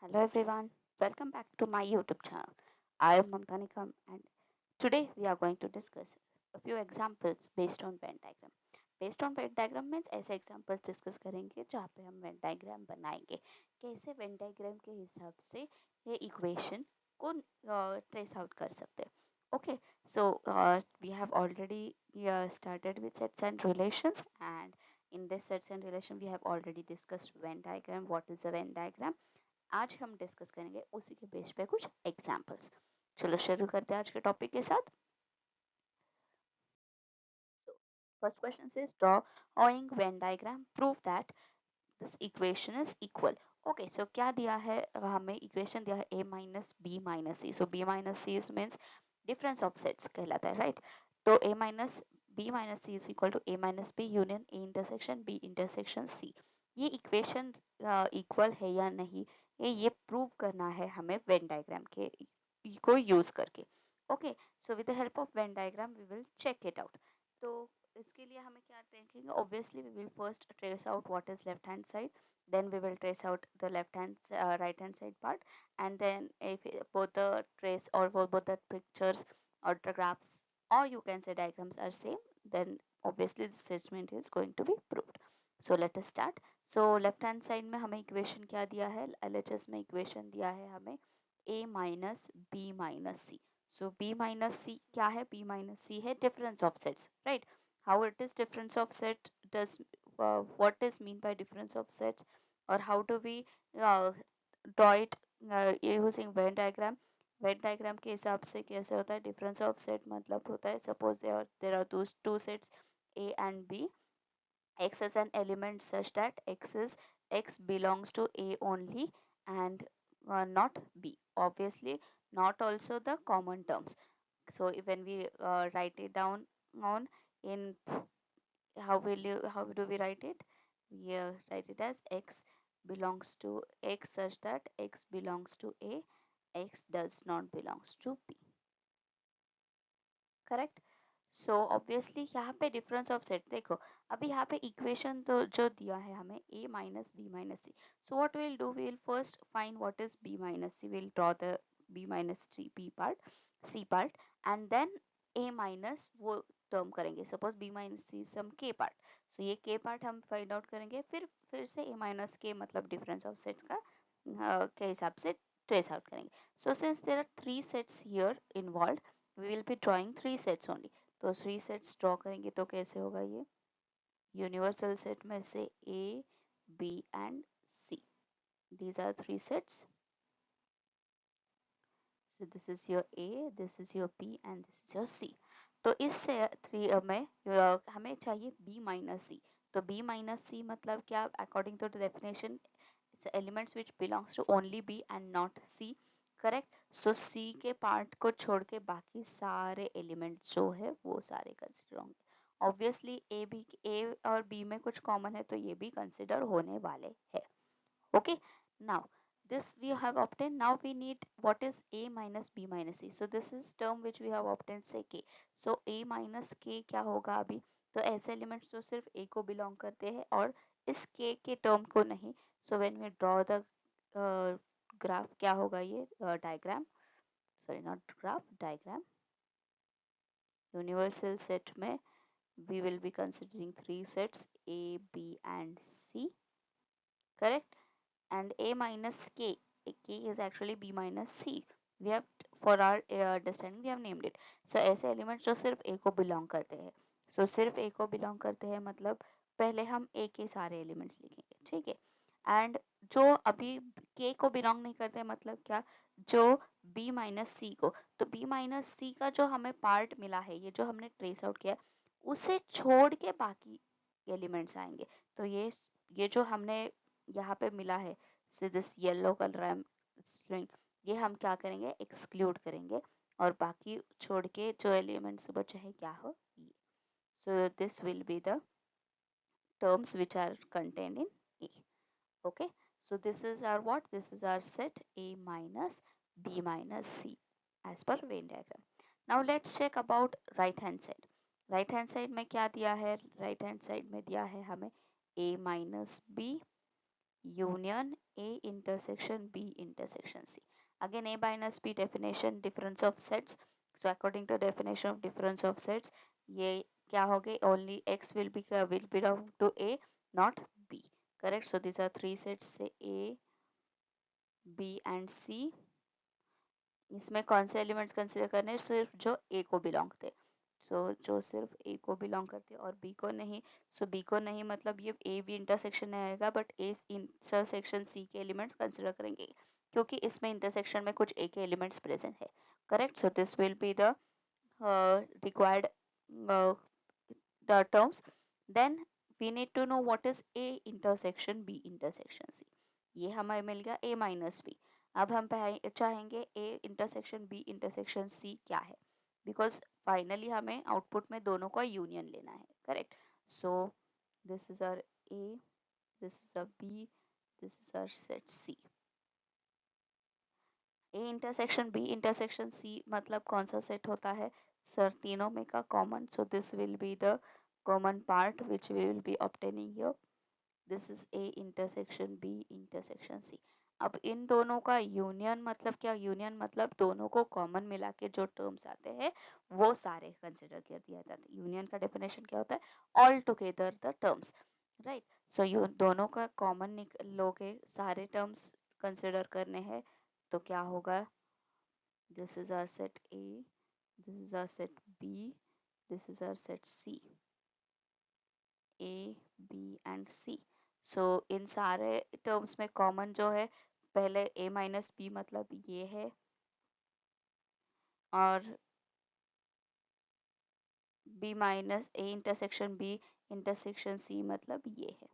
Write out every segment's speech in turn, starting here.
Hello everyone, welcome back to my YouTube channel. I am Mamta Nikam and today we are going to discuss a few examples based on Venn diagram. Based on Venn diagram means ऐसे examples discuss करेंगे जहाँ पे हम Venn diagram बनाएंगे कैसे Venn diagram के हिसाब से ये equation को trace out कर सकते हैं. Okay, so we have already started with sets and relations, and in this sets and relation we have already discussed Venn diagram. What is a Venn diagram? आज हम डिस्कस करेंगे उसी के base पे कुछ एग्जांपल्स. चलो शुरू करते हैं आज के टॉपिक के साथ. So first question says drawing Venn diagram prove that this equation is equal. Okay, so क्या दिया है हमें इक्वेशन दिया है a minus b minus c. So b minus c is means difference of sets कहलाता है, right? तो a minus b minus c is equal to a minus b union a intersection b intersection c. ये equation equal है या नहीं ये prove करना है हमें वेन डायग्राम के को यूज करके. Okay, so with the help of Venn diagram we will check it out. तो इसके लिए हमें क्या देखेंगे? Obviously we will first trace out what is left hand side, then we will trace out the left hand right hand side part, and then if both the trace or both the pictures or the graphs or you can say diagrams are same, then obviously the statement is going to be proved. So let us start. So left hand side में हमें equation क्या दिया है? LHS में equation दिया है हमें a minus b minus c. So b minus c क्या है? b minus c है difference of sets, right? How it is difference of set? Does what is mean by difference of sets, or how do we draw it using Venn diagram? Venn diagram के हिसाब से कैसे होता है? difference of set मतलब होता है suppose there are those two sets a and b. X is an element such that x belongs to a only and not b. Obviously not also the common terms. So when we write it down on in, how do we write it? We write it as x belongs to x such that x belongs to a, x does not belongs to b. Correct. So obviously यहाँ पे difference of set देखो. अभी यहाँ पे equation तो जो दिया है हमें a minus b minus c. So what will do, we will first find what is b minus c. Will draw the b minus b part, c part, and then a minus वो term करेंगे. Suppose b minus c some k part. So ये k part हम find out करेंगे, फिर से a minus k मतलब difference of sets का के हिसाब से ट्रेस आउट करेंगे. So since there are three sets here involve, we will be drawing three sets only. तो थ्री सेट्स ड्रॉ करेंगे तो कैसे होगा ये? यूनिवर्सल सेट में से a, b and c. These are three sets. So this is your a, this is your b and this is your c. तो इस थ्री में हमें चाहिए b माइनस c. तो b माइनस c मतलब क्या? According to the definition, it's elements which belongs to only b and not c. Correct. So c के part को छोड़ के बाकी सारे एलिमेंट्स जो है वो सारे कंसिडर होंगे. ऑब्वियसली ए और बी में कुछ कॉमन है तो ये भी कंसिडर होने वाले हैं. Okay, now this we have obtained. Now we need what is a minus b minus c. So this is term which we have obtained, say k. So a minus k क्या होगा अभी? तो ऐसे elements जो सिर्फ a को belong करते हैं और इस k के टर्म को नहीं. So when we draw the graph क्या होगा ये? Diagram, sorry not graph, diagram. Universal set में we will be considering three sets a, b and c. Correct. And a minus k, k is actually b minus c. We have, for our understanding, we have named it. So ऐसे elements जो सिर्फ a को belong करते हैं. So सिर्फ a को belong करते हैं मतलब पहले हम a के सारे एलिमेंट्स लिखेंगे, ठीक है. एंड जो अभी k को बिलोंग नहीं करते मतलब क्या? जो b माइनस c को. तो b माइनस c का जो हमें पार्ट मिला है, ये जो हमने ट्रेस आउट किया, उसे छोड़ के बाकी एलिमेंट्स आएंगे. तो ये जो हमने यहाँ पे मिला है, से this yellow colour I am showing, ये हम क्या करेंगे? एक्सक्लूड करेंगे और बाकी छोड़ के जो एलिमेंट्स बचे हैं क्या हो ये. So this will be the terms which are contained in A. Okay, so this is our what? This is our set A minus B minus C as per Venn diagram. Now let's check about right hand side. Right hand side में क्या दिया है? Right hand side में दिया है हमें A minus B union A intersection B intersection C. Again, A minus B definition, difference of sets. So according to definition of difference of sets, ये क्या हो गए? Only X will belong to A, not B. Correct. So these are three sets, say A, B and C. इसमें कौन से elements consider करने हैं? सिर्फ जो A को बिलोंग थे. सो जो सिर्फ ए को बिलोंग करते हैं और बी को नहीं. सो बी को नहीं मतलब ये ए बी इंटरसेक्शन में आएगा, बट ए इंटरसेक्शन सी के एलिमेंट्स कंसिडर करेंगे क्योंकि इसमें इंटरसेक्शन में कुछ ए के एलिमेंट्स प्रेजेंट है. Correct. So this will be the required terms. Then we need to know what is A intersection B intersection C. ये हमें मिल गया A माइनस B. अब हम चाहेंगे A intersection B intersection C क्या है, बिकॉज फाइनली हमें आउटपुट में दोनों का यूनियन लेना है. Correct. So this is our A, this is our B, this is our set C. A intersection B intersection C मतलब कौन सा सेट होता है सर? तीनों में का common. So this will be the common part which we will be obtaining here. This is A intersection B intersection C. अब इन दोनों का यूनियन मतलब क्या? यूनियन मतलब दोनों को कॉमन मिला के जो टर्म्स आते हैं वो सारे कंसिडर कर दिया जाता है. यूनियन का डेफिनेशन क्या होता है? All together the terms. Right. So you दोनों का कॉमन लोगे, सारे टर्म्स कंसिडर करने हैं तो क्या होगा? This is our set A, this is our set B, this is our set C. A, B and C. So इन सारे टर्म्स में कॉमन जो है, पहले A माइनस B मतलब ये है, और B minus A intersection B intersection C मतलब ये है.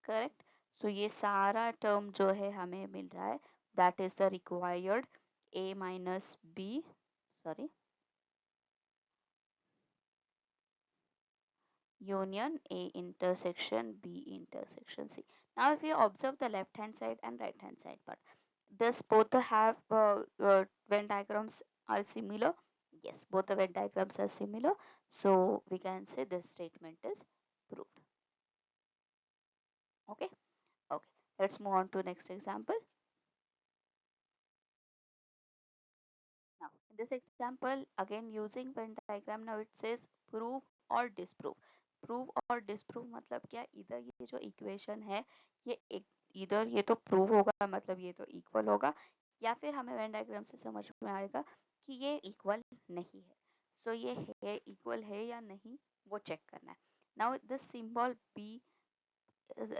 करेक्ट. सो ये सारा टर्म जो है हमें मिल रहा है, that is the required A minus B, sorry, union A intersection B intersection C. Now if you observe the left hand side and right hand side part, does both have Venn diagrams are similar? Yes, both the Venn diagrams are similar. So we can say this statement is proved. Okay. Okay. Let's move on to next example. Now in this example, again using Venn diagram, now it says prove or disprove. Prove और disprove मतलब क्या? इधर ये जो equation है ये एक, इधर ये तो प्रूव होगा मतलब ये तो इक्वल होगा, या फिर हमें वेन डायग्राम से समझ में आएगा कि ये इक्वल नहीं है. सो ये है इक्वल है या नहीं वो चेक करना है. Now this symbol B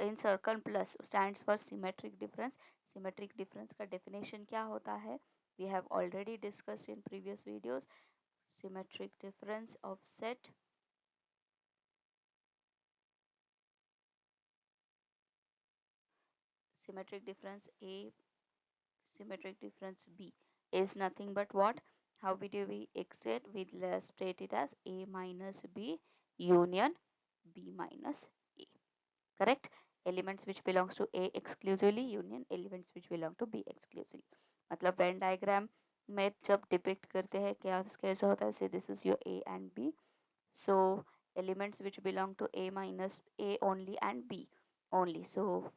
in circle plus stands for symmetric difference. Symmetric difference का डेफिनेशन क्या होता है? We have already discussed in previous videos. Symmetric difference of set, symmetric difference A, symmetric difference B is nothing but what? How do we extract? We state it as A minus B union B minus A. Correct? Elements which belongs to A exclusively union elements which belong to B exclusively. मतलब Venn diagram में जब depict करते हैं क्या कैसे होता है? Say this is your A and B. So elements which belong to A minus A only and B only. So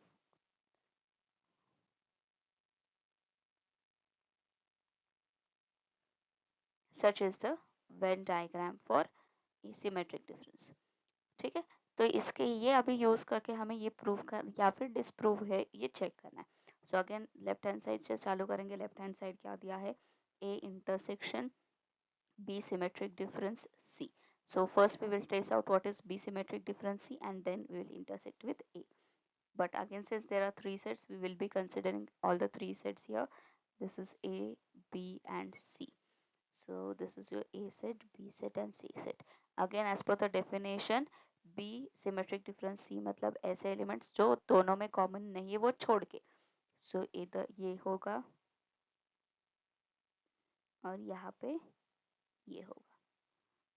such is the Venn diagram for symmetric difference. ठीक है. तो इसके ये अभी यूज करके हमें ये प्रूव कर या फिर डिसप्रूव है ये चेक करना है. So again left hand side से चालू करेंगे. लेफ्ट हैंड साइड क्या दिया है? A intersection B symmetric difference C. So first we will trace out what is B symmetric difference C and then we will intersect with A. But again since there are three sets, we will be considering all the three sets here. This is A, B and C. So this is your A set, B set and C set. Again as per the definition, B symmetric difference C मतलब ऐसे elements जो दोनों में common नहीं है वो छोड़ के. सो इधर ये होगा और यहाँ पे ये होगा.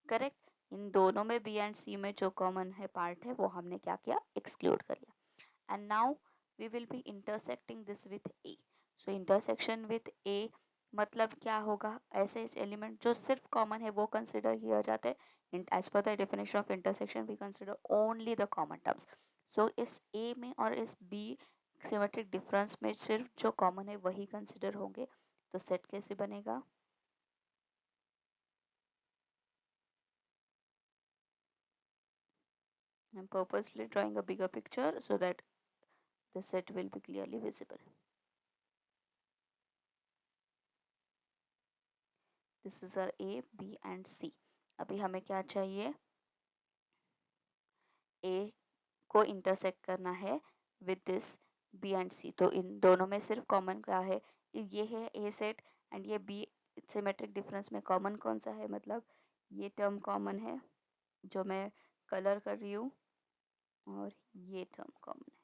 करेक्ट. इन दोनों में B एंड C में जो कॉमन है पार्ट है वो हमने क्या किया? एक्सक्लूड कर लिया. And now we will be intersecting this with A. So intersection with A मतलब क्या होगा? ऐसे एलिमेंट जो सिर्फ कॉमन है वो कंसिडर किया जाता है as per the definition of intersection we consider only the common terms. So इस A में और इस B सिमेट्रिक डिफरेंस में सिर्फ जो कॉमन है वही कंसिडर होंगे. तो सेट कैसे बनेगा? I'm purposely drawing a bigger picture so that the set will be clearly visible. This is our A, B and C. अभी हमें क्या चाहिए? A को इंटरसेक्ट करना है with this B and C. तो इन दोनों में सिर्फ कॉमन क्या है? ये है A सेट एंड ये B सिमेट्रिक डिफरेंस में कॉमन कौन सा है? मतलब ये टर्म कॉमन है जो मैं कलर कर रही हूँ और ये टर्म कॉमन है.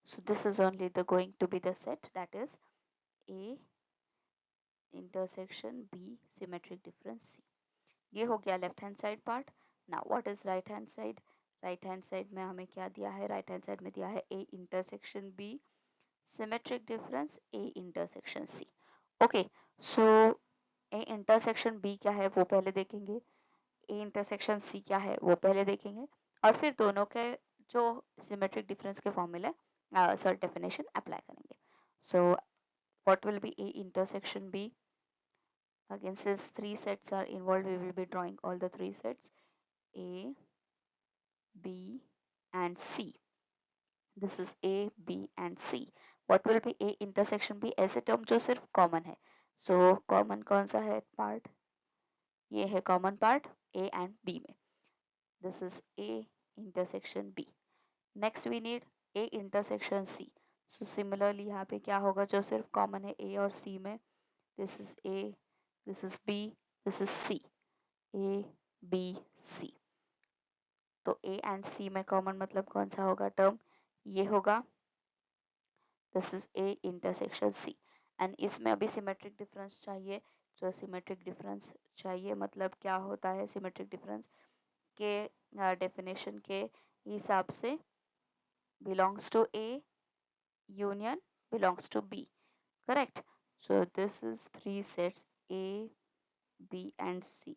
So this is only the going to be the set, that is A intersection B symmetric difference C. ये हो गया left hand side part. Now what is right hand side? Right hand side में हमें क्या दिया है? Right hand side में दिया है A intersection B symmetric difference A intersection C. Okay, so A intersection B क्या है वो पहले देखेंगे, A इंटरसेक्शन C क्या है वो पहले देखेंगे, और फिर दोनों के जो सिमेट्रिक डिफरेंस के फॉर्मूले सॉरी डेफिनेशन अप्लाई करेंगे. सो what will be A intersection B? Again, since three sets are involved, we will be drawing all the three sets A, B, and C. This is A, B, and C. What will be A intersection B? ऐसे term जो सिर्फ common है. So common कौन सा है part? ये है common part A and B में. This is A intersection B. Next we need A intersection C. So similarly यहाँ पे क्या होगा जो सिर्फ कॉमन है A और C में? This is A, this is B, this is C. A, B, C. तो A एंड C में कॉमन मतलब कौन सा होगा टर्म? ये होगा. This is A intersection C. And इसमें अभी सिमेट्रिक डिफरेंस चाहिए. जो सिमेट्रिक डिफरेंस चाहिए मतलब क्या होता है सिमेट्रिक डिफरेंस के डेफिनेशन के हिसाब से belongs to A union belongs to B. Correct. So this is three sets A, B and C.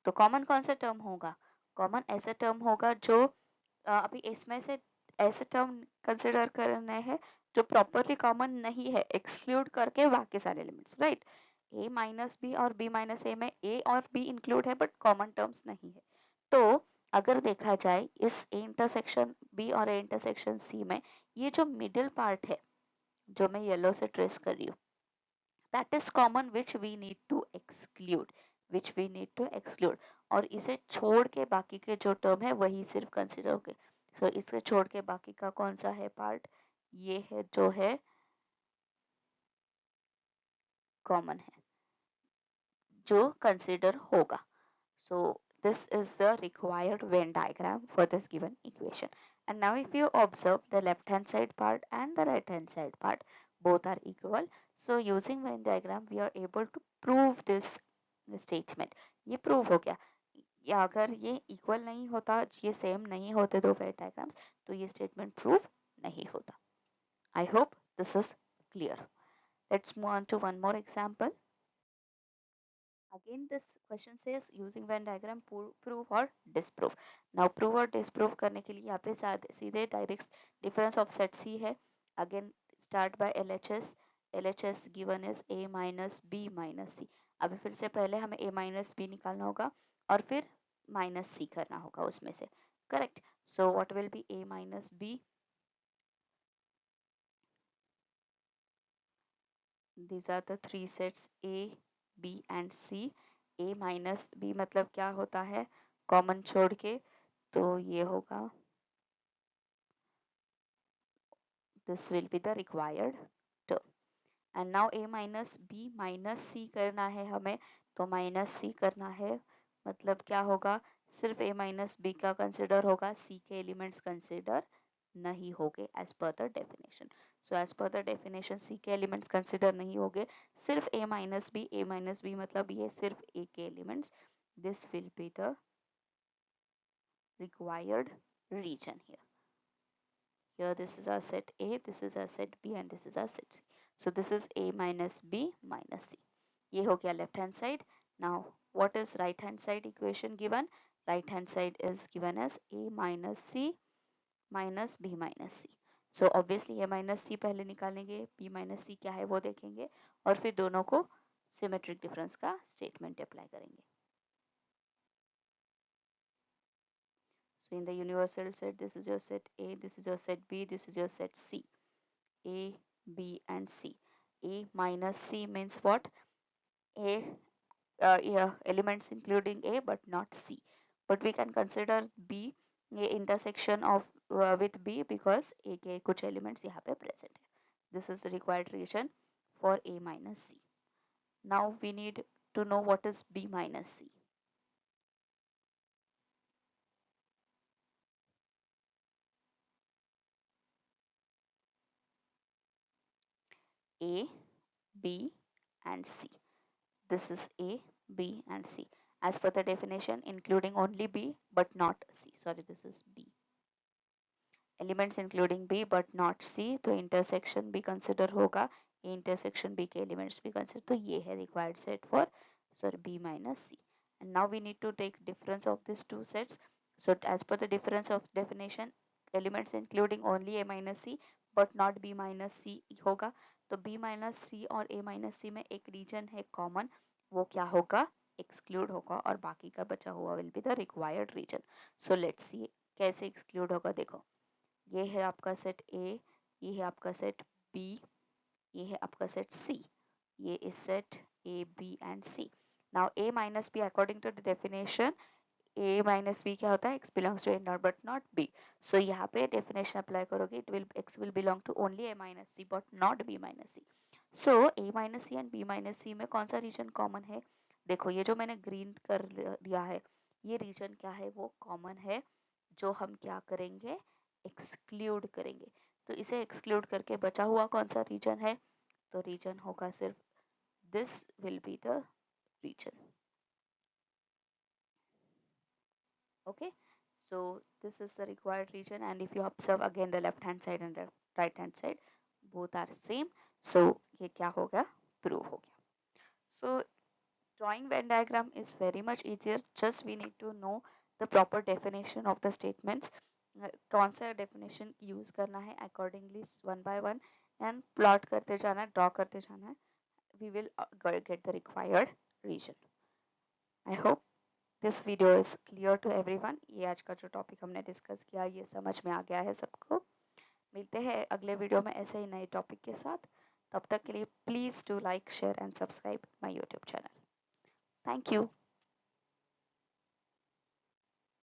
तो कॉमन कौन सा टर्म होगा? कॉमन ऐसा टर्म होगा जो अभी इसमें से ऐसे टर्म कंसिडर करने हैं जो प्रॉपरली कॉमन नहीं है, एक्सक्लूड करके बाकी सारे elements. Right. A minus B और B माइनस ए में A और B इंक्लूड है बट कॉमन टर्म्स नहीं है. तो अगर देखा जाए इस A इंटरसेक्शन B और A इंटरसेक्शन C में ये जो मिडिल पार्ट है जो मैं येलो से ट्रेस कर रही हूँ, that is common which we need to exclude, which we need to exclude. और इसे छोड़ के बाकी के जो टर्म है वही सिर्फ कंसिडर होंगे. सो इसे छोड़ के बाकी का कौन सा है पार्ट? ये है जो है कॉमन है जो कंसिडर होगा. So this is the required Venn diagram for this given equation. And now if you observe the left hand side part and the right hand side part, both are equal. So using Venn diagram we are able to prove this statement. ये prove हो गया. या अगर ये equal नहीं होता, ये same नहीं होते दो Venn diagrams, तो ये statement prove नहीं होता. I hope this is clear. Let's move on to one more example. Again this question says using Venn diagram prove or disprove. Now prove or disprove करने के लिए यहाँ पे सीधे direct difference of set C है. Again start by LHS. LHS given is A minus B minus C. अभी फिर से पहले हमें A minus B निकालना होगा और फिर minus C करना होगा उसमें से. Correct. So what will be A minus B? These are the three sets A, B and C. A minus B मतलब क्या होता है कॉमन छोड़ के, तो ये होगा this will be the required term. And now A minus B minus C करना है हमें, तो minus C करना है मतलब क्या होगा? सिर्फ A minus B का कंसिडर होगा, C के एलिमेंट्स कंसिडर नहीं होंगे as per the definition. So as per the definition C के एलिमेंट्स कंसिडर नहीं होंगे, सिर्फ A minus B मतलब ये सिर्फ A के elements. This will be the required region here. Here this is our set A, this is our set B and this is our set C. So this is A minus B minus C. ये हो गया left hand side. Now what is right hand side equation given? Right hand side is given as a minus c minus b minus c. So obviously a minus c पहले निकालेंगे, b minus c क्या है वो देखेंगे, और फिर दोनों को सिमेट्रिक डिफरेंस का स्टेटमेंट अप्लाई करेंगे. So in the universal set, this is your set A, this is your set B, this is your set C. A, B and C. A minus C means what? A, yeah, elements including A but not C. But we can consider B a intersection of with B because A के कुछ elements यहाँ पे present है. This is the required region for A minus C. Now we need to know what is B minus C. A, B and C. This is A, B and C. As per the definition, including only B but not C. Sorry, this is B. Elements including B but not C, तो intersection भी consider होगा. A intersection B के elements भी consider. तो ये है required set for sorry B minus C. And now we need to take difference of these two sets. So as per the difference of definition, elements including only A minus C but not B minus C होगा. तो B minus C और A minus C में एक region है common, वो क्या होगा? Exclude होगा, और बाकी का बचा हुआ will be the required region. So let's see कैसे exclude होगा. देखो, ये है आपका सेट ए, ये है आपका सेट बी, ये है आपका सेट सी, ये is set A B and C. Now A minus B according to the definition, A minus B क्या होता है? X belongs to A not but not B. So यहाँ पे डेफिनेशन अप्लाई करोगे, it will x will belong to only A minus C but not B minus C. So A minus C and B minus C में कौन सा reason common है? देखो, ये जो मैंने ग्रीन कर लिया है, ये रीजन क्या है? वो कॉमन है, जो हम क्या करेंगे? एक्सक्लूड करेंगे. तो इसे एक्सक्लूड करके बचा हुआ कौन सा रीजन है? तो रीजन होगा सिर्फ this will be the region. Okay, so this is the required region, and if you observe again the left hand side and the right hand side, both are same. So ये क्या हो गया? Prove हो गया. So drawing Venn diagram is very much easier. Just we need to know the proper definition of the statements. कौन सा definition use करना है, accordingly one by one and plot करते जाना है, draw करते जाना है. We will get the required region. I hope this video is clear to everyone. ये आज का जो टॉपिक हमने डिस्कस किया, ये समझ में आ गया है सबको. मिलते हैं अगले वीडियो में ऐसे ही नए टॉपिक के साथ. तब तक के लिए please do like, share and subscribe my YouTube channel. Thank you.